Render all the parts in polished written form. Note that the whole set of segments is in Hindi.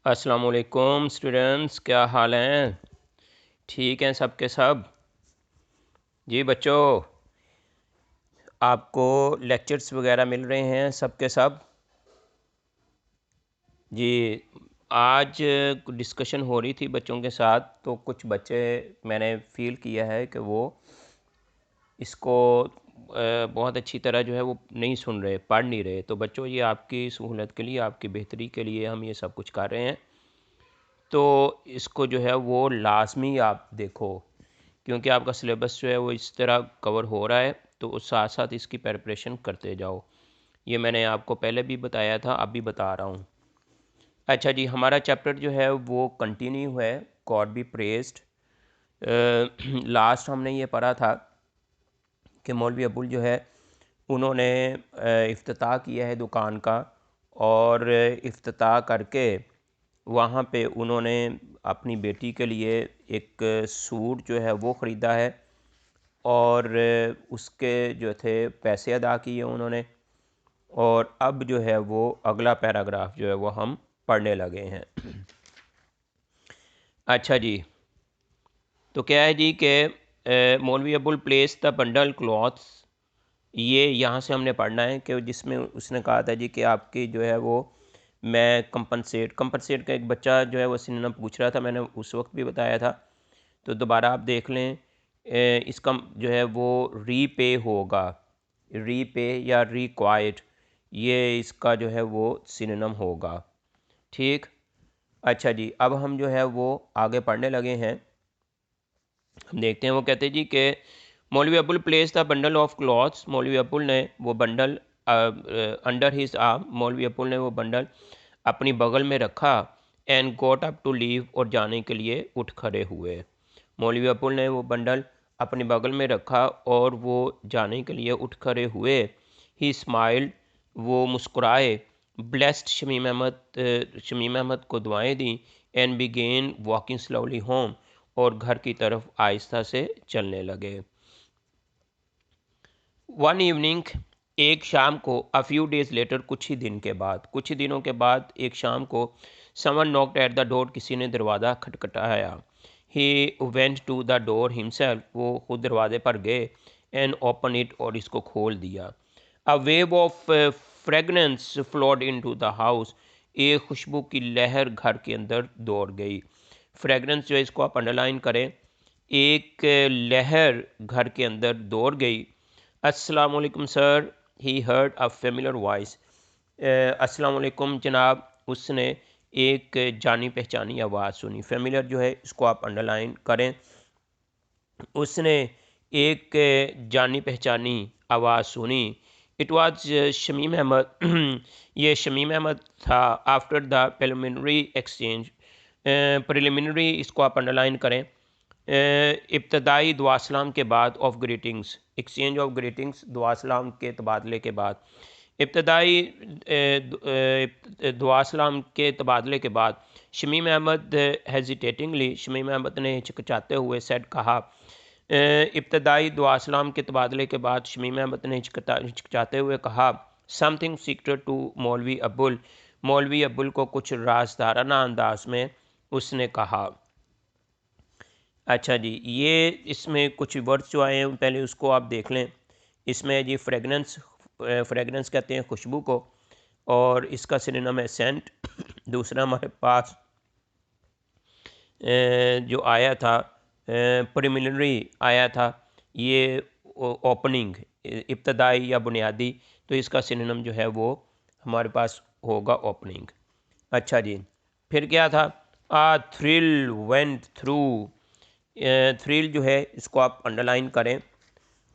अस्सलामुअलैकुम स्टूडेंट्स, क्या हाल हैं? ठीक हैं सब के सब? जी बच्चों, आपको लेक्चर्स वगैरह मिल रहे हैं सब के सब? जी, आज डिस्कशन हो रही थी बच्चों के साथ, तो कुछ बच्चे मैंने फ़ील किया है कि वो इसको बहुत अच्छी तरह जो है वो नहीं सुन रहे, पढ़ नहीं रहे। तो बच्चों, ये आपकी सहूलत के लिए, आपकी बेहतरी के लिए हम ये सब कुछ कर रहे हैं। तो इसको जो है वो लाजमी आप देखो, क्योंकि आपका सिलेबस जो है वो इस तरह कवर हो रहा है, तो उस साथ साथ इसकी प्रिपरेशन करते जाओ। ये मैंने आपको पहले भी बताया था, अब भी बता रहा हूँ। अच्छा जी, हमारा चैप्टर जो है वो कंटिन्यू है, गॉड बी प्रेज्ड। लास्ट हमने ये पढ़ा था कि मौलवी अबुल जो है उन्होंने इफ्तिताह किया है दुकान का, और इफ्तिताह करके वहाँ पे उन्होंने अपनी बेटी के लिए एक सूट जो है वो ख़रीदा है, और उसके जो थे पैसे अदा किए उन्होंने। और अब जो है वो अगला पैराग्राफ जो है वो हम पढ़ने लगे हैं। अच्छा जी, तो क्या है जी कि मौलवी Abul place the bundle clothes, ये यहाँ से हमने पढ़ना है कि जिसमें उसने कहा था जी कि आपकी जो है वो मैं कंपनसेट का एक बच्चा जो है वो सिनोनिम पूछ रहा था, मैंने उस वक्त भी बताया था, तो दोबारा आप देख लें। इसका जो है वो रीपे होगा, रीपे या रिक्वायर्ड, ये इसका जो है वो सिनोनिम होगा। ठीक। अच्छा जी, अब हम जो है वो आगे पढ़ने लगे हैं। हम देखते हैं, वो कहते हैं जी कि मौलवी Abul place the bundle of clothes, मौलवी अबुल ने वो बंडल अंडर हिज आर्म, मौलवी अबुल ने वो बंडल अपनी बगल में रखा। And got up to leave, और जाने के लिए उठ खड़े हुए। मौलवी अबुल ने वो बंडल अपनी बगल में रखा और वो जाने के लिए उठ खड़े हुए। ही स्माइल्ड, वो मुस्कुराए। ब्लेस्ड, शमीम अहमद को दुआएं दी। And begin walking slowly home, और घर की तरफ आहिस्ता से चलने लगे। वन इवनिंग, एक शाम को, अ फ्यू डेज लेटर, कुछ ही दिनों के बाद एक शाम को, someone knocked at the door, किसी ने दरवाज़ा खटखटाया। He went to the door himself, वो खुद दरवाजे पर गए। एंड ओपन इट, और इसको खोल दिया। A wave of fragrance flowed into the house, एक खुशबू की लहर घर के अंदर दौड़ गई। फ्रेगनेंस जो है इसको आप अंडरलाइन करें, एक लहर घर के अंदर दौड़ गई। अस्सलाम वालेकुम sir, he heard a familiar voice, अस्सलाम वालेकुम जनाब, उसने एक जानी पहचानी आवाज़ सुनी। फेमिलियर जो है इसको आप अंडरलाइन करें, उसने एक जानी पहचानी आवाज़ सुनी। इट वाज शमीम अहमद, ये शमीम अहमद था। After the preliminary exchange, preliminary इसको आप अंडरलाइन करें, इब्तदाई दुआसलाम के बाद, of greetings, exchange of greetings, दुआसलाम के तबादले के बाद, इब्तदाई दुआसलाम के तबादले के बाद, शमीम अहमद हेजिटेटिंगली, शमीम अहमद ने हिचकिचाते हुए सेड, कहा। इब्तदाई दुआसलाम के तबादले के बाद शमीम अहमद ने हिचकिचाते हुए कहा, समथिंग सीक्रेट टू मौलवी अबुल, मौलवी अबुल को कुछ राजदाराना अंदाज में उसने कहा। अच्छा जी, ये इसमें कुछ वर्ड्स जो आए हैं पहले उसको आप देख लें। इसमें जी फ्रेगनेंस, फ्रेगनेंस कहते हैं खुशबू को, और इसका सिनोनिम है सेंट। दूसरा हमारे पास जो आया था, प्रिलिमिनरी आया था, ये ओपनिंग, इब्तदाई या बुनियादी, तो इसका सिनोनिम जो है वो हमारे पास होगा ओपनिंग। अच्छा जी, फिर क्या था? आ थ्रिल वेंट थ्रू, थ्रिल जो है इसको आप अंडरलाइन करें।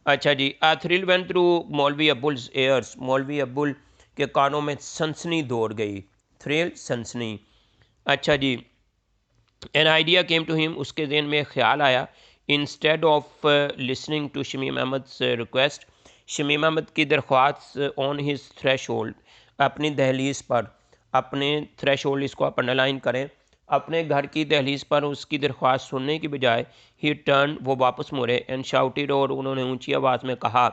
अच्छा जी, आ थ्रिल वेंट थ्रू मौलवी अबुल्स एयर्स, मौलवी अबुल के कानों में सनसनी दौड़ गई। थ्रिल, सनसनी। अच्छा जी, an idea came to him, उसके जहन में ख्याल आया। Instead of listening to Shamim Ahmed request, Shamim Ahmed की दरख्वास्त, ऑन हिज थ्रेश होल्ड, अपनी दहलीज पर, अपने थ्रेश होल्ड इसको आप अंडरलाइन करें, अपने घर की दहलीज पर उसकी दरख्वास्त सुनने की बजाय, ही टर्न, वो वापस मुड़े। एंड शाउटेड, और उन्होंने ऊंची आवाज़ में कहा,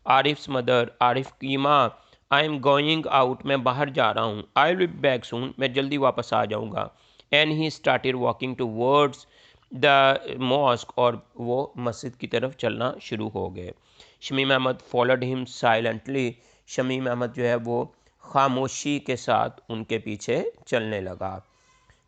आरिफ्स मदर, आरिफ की माँ, आई एम गोइंग आउट, मैं बाहर जा रहा हूँ। I will be back soon, मैं जल्दी वापस आ जाऊँगा। And he started walking towards the mosque, और वो मस्जिद की तरफ चलना शुरू हो गए। Shamim Ahmed followed him silently, Shamim Ahmed जो है वो खामोशी के साथ उनके पीछे चलने लगा।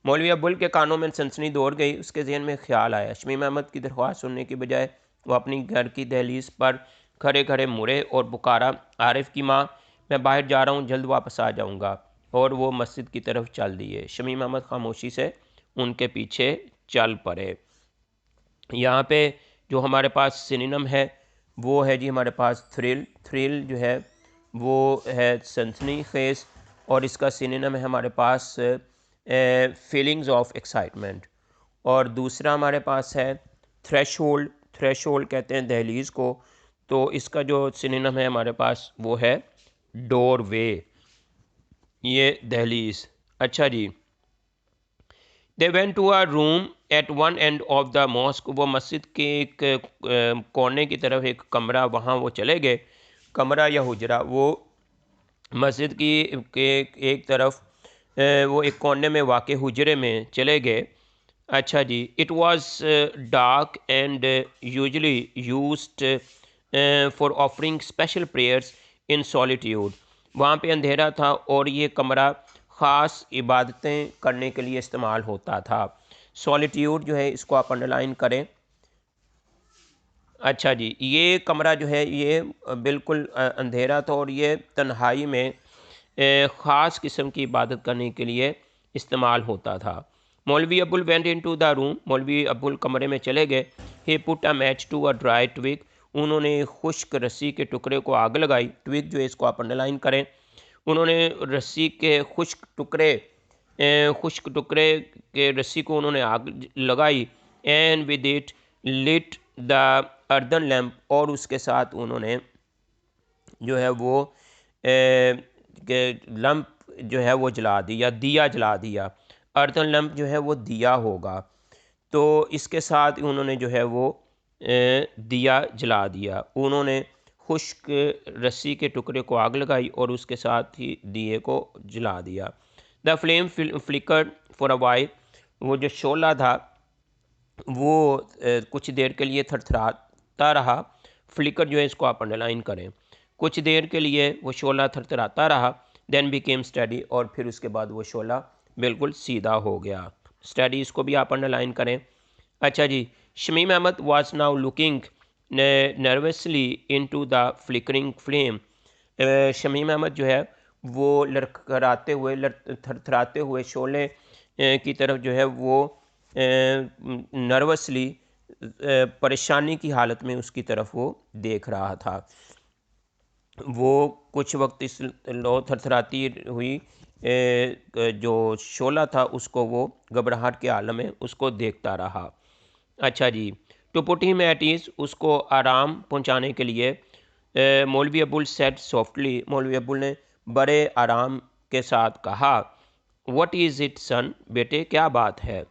मौलवी अब्बुल के कानों में सनसनी दौड़ गई। उसके जहन में ख्याल आया, शमीम अहमद की दरख्वास्त सुनने की बजाय वो अपनी घर की दहलीज पर खड़े खड़े मुड़े और पुकारा, आरिफ की माँ, मैं बाहर जा रहा हूँ, जल्द वापस आ जाऊँगा। और वो मस्जिद की तरफ चल दिए। शमीम अहमद खामोशी से उनके पीछे चल पड़े। यहाँ पे जो हमारे पास सिनोनिम है वो है जी हमारे पास थ्रिल। थ्रिल जो है वो है सनसनी खेज, और इसका सिनोनिम है हमारे पास फीलिंग्स ऑफ एक्साइटमेंट। और दूसरा हमारे पास है थ्रेशोल्ड। थ्रेशोल्ड कहते हैं दहलीज को, तो इसका जो सिनोनिम है हमारे पास वो है डोरवे, ये दहलीज। अच्छा जी, they went to a room at one end of the mosque, वो मस्जिद के एक कोने की तरफ एक कमरा, वहाँ वो चले गए। कमरा या हुजरा, वो मस्जिद की के एक तरफ वो एक कोने में वाक़ हुजरे में चले गए। अच्छा जी, it was dark and usually used for offering special prayers in solitude, वहाँ पे अंधेरा था और ये कमरा ख़ास इबादतें करने के लिए इस्तेमाल होता था। सॉलिट्यूड जो है इसको आप अंडरलाइन करें। अच्छा जी, ये कमरा जो है ये बिल्कुल अंधेरा था और ये तन्हाई में ख़ास किस्म की इबादत करने के लिए इस्तेमाल होता था। मौलवी Abbul went into the room, मौलवी अब्बुल कमरे में चले गए। He put a match to a dry twig, उन्होंने खुश्क रस्सी के टुकड़े को आग लगाई। ट्विग जो है इसको आप अंडरलाइन करें। उन्होंने रस्सी के खुश्क टुकड़े के रस्सी को उन्होंने आग लगाई। And with it lit the earthen lamp, और उसके साथ उन्होंने जो है वो लैम्प जो है वो जला दिया, दिया जला दिया। अर्दन लैम्प जो है वो दिया होगा, तो इसके साथ उन्होंने जो है वो दिया जला दिया। उन्होंने खुश्क रस्सी के टुकड़े को आग लगाई और उसके साथ ही दिए को जला दिया। The flame flicker for a while, वो जो शोला था वो कुछ देर के लिए थरथराता रहा। फ्लिकर जो है इसको आप अंडरलाइन करें। कुछ देर के लिए वो शोला थरथराता रहा। देन बिकेम स्टडी, और फिर उसके बाद वो शोला बिल्कुल सीधा हो गया। स्टडी इसको भी आप अंडरलाइन करें। अच्छा जी, Shamim Ahmed was now looking nervously into the flickering flame. Shamim Ahmed जो है वो लड़खड़ाते हुए थरथराते हुए शोले की तरफ जो है वो नर्वसली परेशानी की हालत में उसकी तरफ वो देख रहा था। वो कुछ वक्त इस लो थरथराती हुई जो शोला था उसको वो घबराहट के आलम में उसको देखता रहा। अच्छा जी, to put him at ease, उसको आराम पहुंचाने के लिए मौलवी अब्बुल सेड सॉफ्टली, मौलवी अब्बुल ने बड़े आराम के साथ कहा, व्हाट इज़ इट सन, बेटे क्या बात है।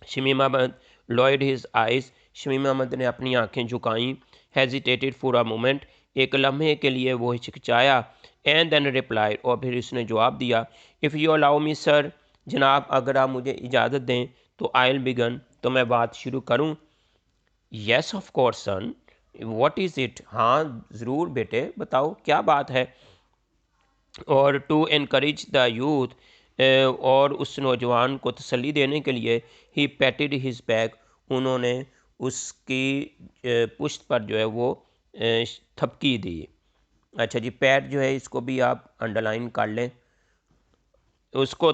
Shamim Ahmed lowered his eyes, Shamim Ahmad ने अपनी आंखें झुकाईं। हेजिटेटेड फॉर अ मोमेंट, एक लम्हे के लिए वो हिचकिचाया। एंड देन रिप्लाइड, और फिर उसने जवाब दिया, if you allow me sir, जनाब अगर आप मुझे इजाज़त दें तो आई विल बिगन, तो मैं बात शुरू करूं। Yes of course son, what is it, हाँ ज़रूर बेटे बताओ क्या बात है। और टू इनकरेज द यूथ, और उस नौजवान को तसल्ली देने के लिए, ही पैटेड हिज बैक, उन्होंने उसकी पुश्त पर जो है वो थपकी दी। अच्छा जी, पैट जो है इसको भी आप अंडरलाइन कर लें। उसको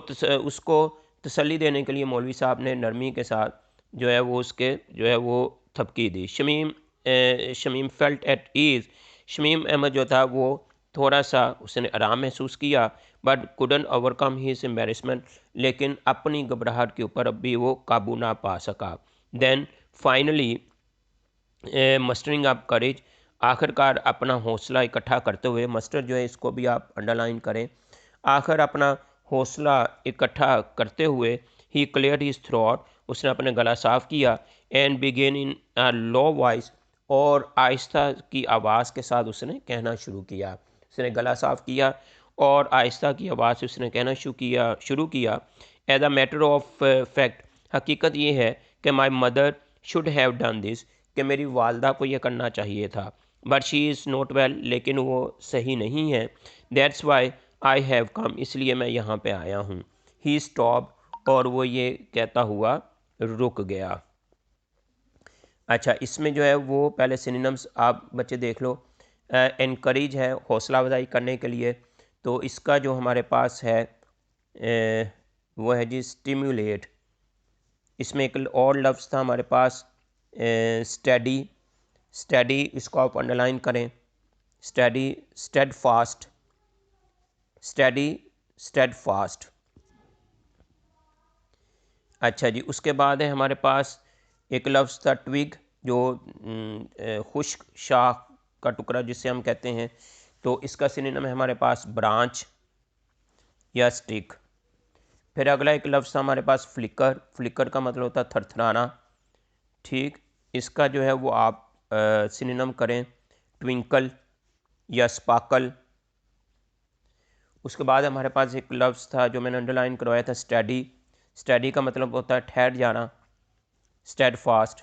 तसल्ली देने के लिए मौलवी साहब ने नरमी के साथ जो है वो उसके जो है वो थपकी दी। Shamim felt at ease, Shamim Ahmed जो था वो थोड़ा सा उसने आराम महसूस किया। But couldn't overcome his embarrassment, लेकिन अपनी घबराहट के ऊपर अब भी वो काबू ना पा सका। देन फाइनली मस्टरिंग अप करेज, आखिरकार अपना हौसला इकट्ठा करते हुए, मस्टर जो है इसको भी आप अंडरलाइन करें, आखिर अपना हौसला इकट्ठा करते हुए, ही क्लियर हिज थ्रोट, उसने अपने गला साफ़ किया। And began in a low voice, और आहिस्ता की आवाज़ के साथ उसने कहना शुरू किया। उसने गला साफ़ किया और आहिस्ता की आवाज़ से उसने कहना शुरू किया as a matter of fact, हकीकत ये है कि my mother should have done this, कि मेरी वालदा को यह करना चाहिए था, but she is not well, लेकिन वो सही नहीं है। That's why I have come, इसलिए मैं यहाँ पे आया हूँ। ही स्टॉप, और वो ये कहता हुआ रुक गया। अच्छा, इसमें जो है वो पहले सिनोनिम्स आप बच्चे देख लो। एनकरेज है हौसला अफजाई करने के लिए, तो इसका जो हमारे पास है वो है जी स्टिम्युलेट। इसमें एक और लफ्ज़ था हमारे पास स्टडी। स्टडी इसको आप अंडरलाइन करें, study, steadfast, study, steadfast. अच्छा जी, उसके बाद है हमारे पास एक लफ्ज़ था ट्विग, जो खुश्क शाख का टुकड़ा जिसे हम कहते हैं, तो इसका सिनोनिम है हमारे पास ब्रांच या स्टिक। फिर अगला एक लफ्ज़ था हमारे पास फ्लिकर। फ्लिकर का मतलब होता है थरथराना। ठीक, इसका जो है वो आप सिनोनिम करें ट्विंकल या स्पार्कल। उसके बाद हमारे पास एक लफ्ज़ था जो मैंने अंडरलाइन करवाया था स्टडी। स्टडी का मतलब होता है ठहर जाना, स्टेड फास्ट।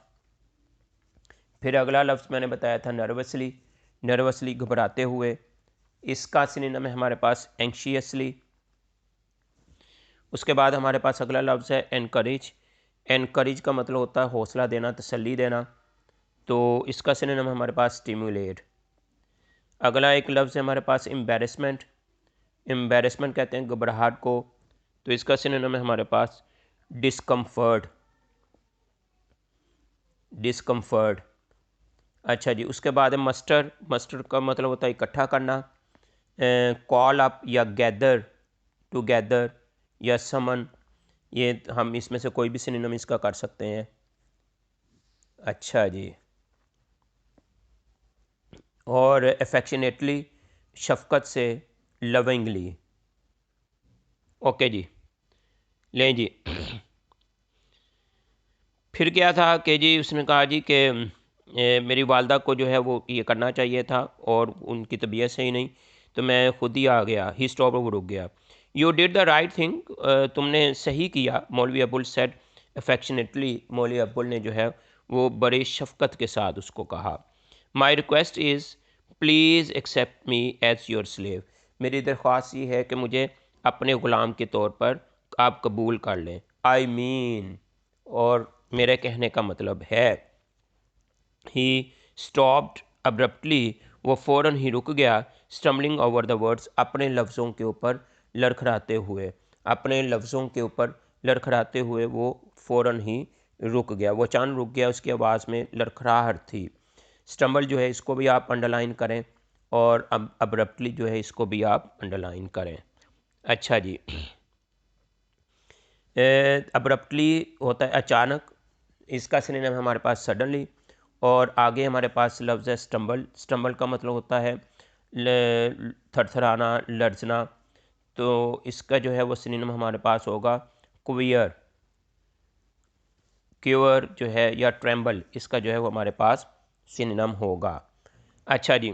फिर अगला लफ्ज़ मैंने बताया था नर्वसली। नर्वसली घबराते हुए, इसका सिनोनिम है हमारे पास एंशियसली। उसके बाद हमारे पास अगला लफ्ज़ है एनकरेज। एनकरेज का मतलब होता है हौसला देना, तसल्ली देना, तो इसका सिनोनिम हमारे पास स्टिम्युलेट। अगला एक लफ्ज़ है हमारे पास एम्बैरेसमेंट। एम्बैरेसमेंट कहते हैं घबराहट को, तो इसका सिनोनिम है हमारे पास डिस्कम्फर्ट। डिस्कम्फर्ट। अच्छा जी, उसके बाद है मस्टर। मस्टर का मतलब होता है इकट्ठा करना। कॉल अप या गैदर, टुगेदर या समन, ये हम इसमें से कोई भी सिनोनिम इसका कर सकते हैं। अच्छा जी, और एफेक्शनेटली शफकत से, लविंगली। ओके जी, लें जी। फिर क्या था कि जी उसने कहा जी कि मेरी वालदा को जो है वो ये करना चाहिए था और उनकी तबीयत सही नहीं, तो मैं खुद ही आ गया। ही स्टॉप, वो रुक गया। You did the right thing, तुमने सही किया, मौलवी अबुल सेड अफेक्शनेटली। मौलवी अबुल ने जो है वो बड़े शफकत के साथ उसको कहा। My request is please accept me as your slave, मेरी दरख्वास्त ये है कि मुझे अपने ग़ुलाम के तौर पर आप कबूल कर लें। आई मीन, और मेरे कहने का मतलब है। ही स्टॉप्ड अब्रप्टली, वो फ़ौरन ही रुक गया। स्टम्बलिंग ओवर द वर्ड्स, अपने लफ्ज़ों के ऊपर लड़खड़ाते हुए, अपने लफ्ज़ों के ऊपर लड़खड़ाते हुए वो फ़ौरन ही रुक गया। वो अचानक रुक गया, उसकी आवाज़ में लड़खड़ाहट थी। स्टम्बल जो है इसको भी आप अंडरलाइन करें, और अब अब्रप्टली जो है इसको भी आप अंडरलाइन करें। अच्छा जी, अब्रप्टली होता है अचानक, इसका सिनोनिम हमारे पास सडनली। और आगे हमारे पास लफ्ज़ है स्टम्बल। स्टम्बल का मतलब होता है थरथराना, लर्जना, तो इसका जो है वो सिनोनिम हमारे पास होगा क्वियर। क्यूअर जो है या ट्रेम्बल, इसका जो है वो हमारे पास सिनोनिम होगा। अच्छा जी,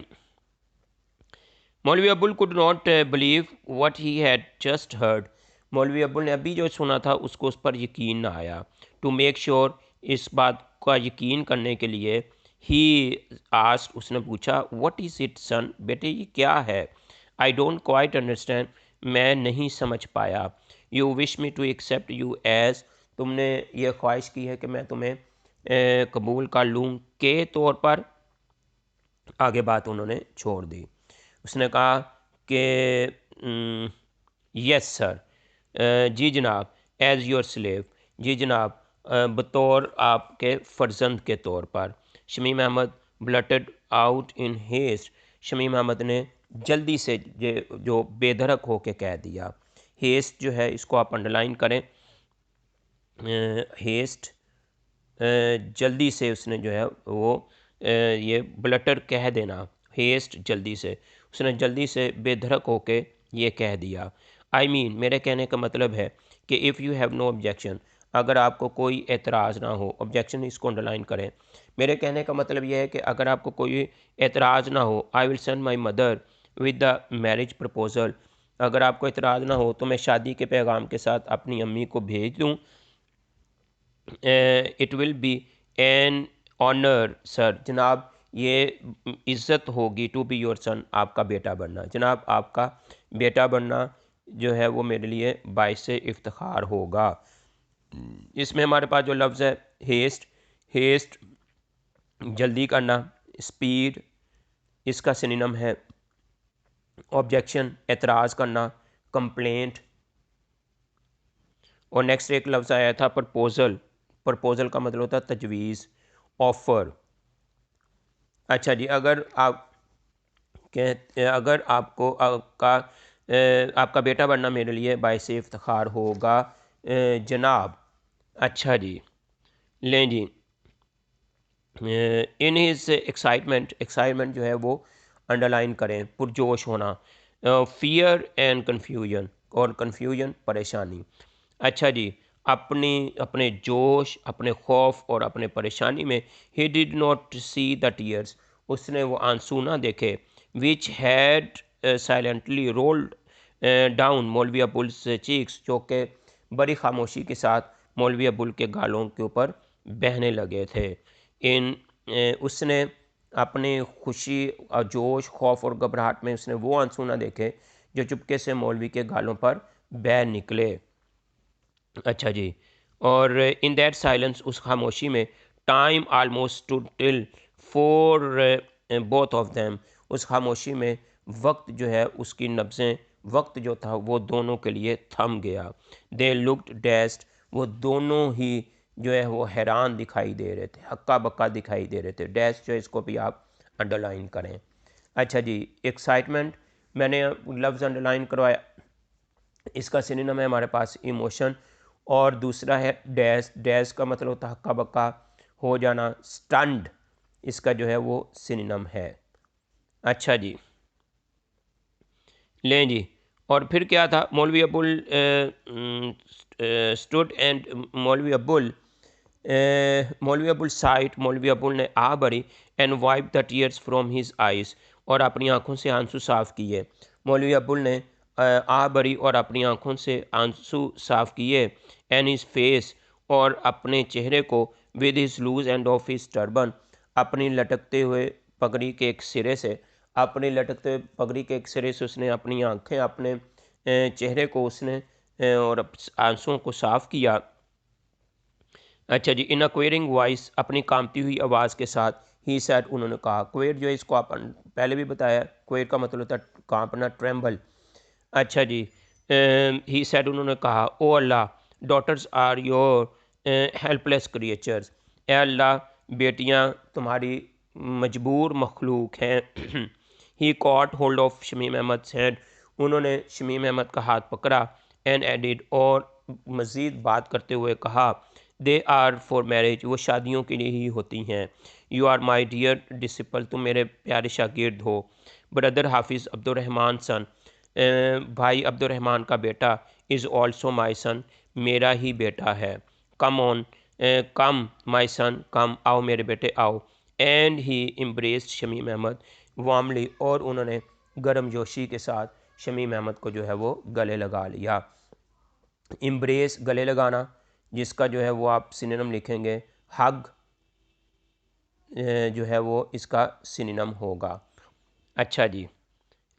मौलवी Abul could not believe what he had just heard. मौलवी अबुल ने अभी जो सुना था उसको उस पर यकीन ना आया। टू मेक श्योर, इस बात का यकीन करने के लिए, ही आस्क्ड, उसने पूछा, व्हाट इज़ इट सन, बेटे ये क्या है। आई डोंट क्वाइट अंडरस्टैंड, मैं नहीं समझ पाया। You wish me to accept you as, तुमने ये ख्वाहिश की है कि मैं तुम्हें कबूल कर लूँ के तौर पर। आगे बात उन्होंने छोड़ दी। उसने कहा कि यस सर, जी जनाब, एज़ योर स्लेव, जी जनाब, बतौर आपके फर्जंद के तौर पर। Shamim Ahmed blurted out in haste, शमीम अहमद ने जल्दी से जो बेधड़क होके कह दिया। हेस्ट जो है इसको आप अंडरलाइन करें। हेस्ट, जल्दी से उसने जो है वो ये ब्लटर कह देना। हेस्ट, जल्दी से, उसने जल्दी से बेधड़क होके ये कह दिया। आई मीन, मेरे कहने का मतलब है कि if you have no objection, अगर आपको कोई एतराज़ ना हो, ऑब्जेक्शन इसको अंडरलाइन करें। मेरे कहने का मतलब यह है कि अगर आपको कोई एतराज़ ना हो, I will send my mother with the marriage proposal, अगर आपको इतराज़ ना हो तो मैं शादी के पैगाम के साथ अपनी अम्मी को भेज दूँ। It will be an honour sir. जनाब ये इज़्ज़त होगी टू बी योर सन, आपका बेटा बनना। जनाब आपका बेटा बनना जो है वो मेरे लिए बाइसे इफ्तिखार होगा। इसमें हमारे पास जो लफ्ज़ है हेस्ट, हेस्ट जल्दी करना, स्पीड इसका सिनोनिम है ऑब्जेक्शन, एतराज़ करना, कंप्लेंट। और नेक्स्ट एक लफ्ज़ आया था प्रपोज़ल, प्रपोज़ल का मतलब होता है तजवीज़, ऑफ़र। अच्छा जी, अगर आप अगर आपको आपका बेटा बनना मेरे लिए बाइसे इफ्तिखार होगा जनाब। अच्छा जी, लें जी, इन हिज एक्साइटमेंट, एक्साइटमेंट जो है वो अंडरलाइन करें, पुरजोश होना। फियर एंड कन्फ्यूजन, और कन्फ्यूजन परेशानी। अच्छा जी, अपने जोश, अपने खौफ और अपने परेशानी में he did not see the tears, उसने वो आंसू ना देखे, which had silently rolled down मौलवी अबुल्स चीक्स, जो कि बड़ी खामोशी के साथ मौलवी अबुल के गालों के ऊपर बहने लगे थे। उसने अपनी खुशी और जोश, खौफ और घबराहट में उसने वो आंसू ना देखे जो चुपके से मौलवी के गालों पर बह निकले। अच्छा जी, और इन दैट साइलेंस, उस खामोशी में, time almost stood still for both of them, उस खामोशी में वक्त जो है उसकी नब्ज़ें, वक्त जो था वो दोनों के लिए थम गया। दे लुक्ड डेस्ट, वो दोनों ही जो है वो हैरान दिखाई दे रहे थे, हक्का बक्का दिखाई दे रहे थे। डैश जो है इसको भी आप अंडरलाइन करें। अच्छा जी, एक्साइटमेंट मैंने लफ्ज़ अंडरलाइन करवाया, इसका सिनोनिम है हमारे पास इमोशन। और दूसरा है डैश, डैश का मतलब होता है हक्का बक्का हो जाना, स्टंड इसका जो है वो सिनोनिम है। अच्छा जी, लें जी, और फिर क्या था, मौलवी अबुल स्टूड एंड मौलवी अबुल साइट, मौलवी अबुल ने आ भरी, and wipe the tears from his eyes, और अपनी आंखों से आंसू साफ़ किए। मौलवी अबुल ने आ भरी और अपनी आंखों से आंसू साफ़ किए, एंड हिज फेस, और अपने चेहरे को, with his loose end of his turban, अपनी लटकते हुए पगड़ी के एक सिरे से, अपने लटकते हुए पगड़ी के एक सिरे से उसने अपनी आंखें, अपने चेहरे को उसने और आंसुओं को साफ़ किया। अच्छा जी, इन अ क्वेरिंग वॉइस, अपनी कांपती हुई आवाज़ के साथ, ही सैड, उन्होंने कहा। क्वेर जो है इसको आप पहले भी बताया, क्वेर का मतलब होता है कांपना, ट्रेम्बल। अच्छा जी, ही सैड, उन्होंने कहा, O Allah, daughters are your helpless creatures, ए अल्लाह, बेटियां तुम्हारी मजबूर मखलूक हैं। He caught hold of Shamim Ahmed hand, उन्होंने शमीम अहमद का हाथ पकड़ा, एंड एडिड, और मज़ीद बात करते हुए कहा, दे आर फॉर मैरिज, वो शादियों के लिए ही होती हैं। You are my dear disciple, तुम मेरे प्यारे शागिर्द हो। ब्रदर हाफिज़ अब्दुलरहमान सन, भाई अब्दुलरहमान का बेटा, इज़ ऑल्सो माई सन, मेरा ही बेटा है। कम ऑन, कम माई सन, कम, आओ मेरे बेटे आओ। And he embraced Shamim Ahmed warmly, और उन्होंने गर्मजोशी के साथ शमीम अहमद को जो है वो गले लगा लिया। एम्ब्रेस गले लगाना, जिसका जो है वो आप सिनोनिम लिखेंगे हग, जो है वो इसका सिनोनिम होगा। अच्छा जी,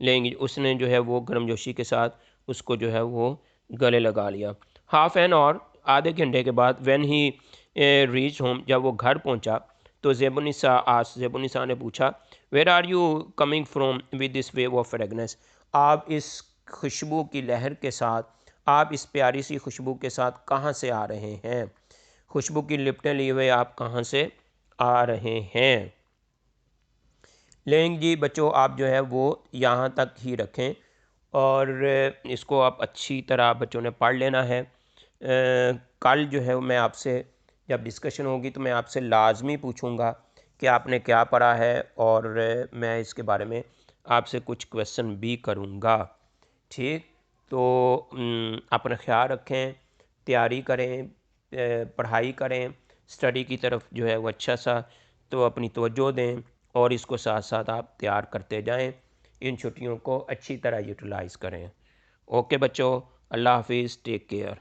लेंगे, उसने जो है वो गर्मजोशी के साथ उसको जो है वो गले लगा लिया। हाफ एन आवर, आधे घंटे के बाद, व्हेन ही रीच होम, जब वो घर पहुंचा, तो ज़ेबुनिसा ने पूछा, where are you coming from with this wave of fragrance, आप इस खुशबू की लहर के साथ, आप इस प्यारी सी खुशबू के साथ कहाँ से आ रहे हैं, खुशबू की लिपटें लिए हुए आप कहाँ से आ रहे हैं। लेंगे जी बच्चों, आप जो है वो यहाँ तक ही रखें, और इसको आप अच्छी तरह बच्चों ने पढ़ लेना है। कल जो है मैं आपसे जब डिस्कशन होगी तो मैं आपसे लाजमी पूछूंगा कि आपने क्या पढ़ा है, और मैं इसके बारे में आपसे कुछ क्वेश्चन भी करूँगा। ठीक, तो अपना ख्याल रखें, तैयारी करें, पढ़ाई करें, स्टडी की तरफ जो है वो अच्छा सा तो अपनी तवज्जो दें, और इसको साथ साथ आप तैयार करते जाएं। इन छुट्टियों को अच्छी तरह यूटिलाइज़ करें। ओके बच्चों, अल्लाह हाफिज़, टेक केयर।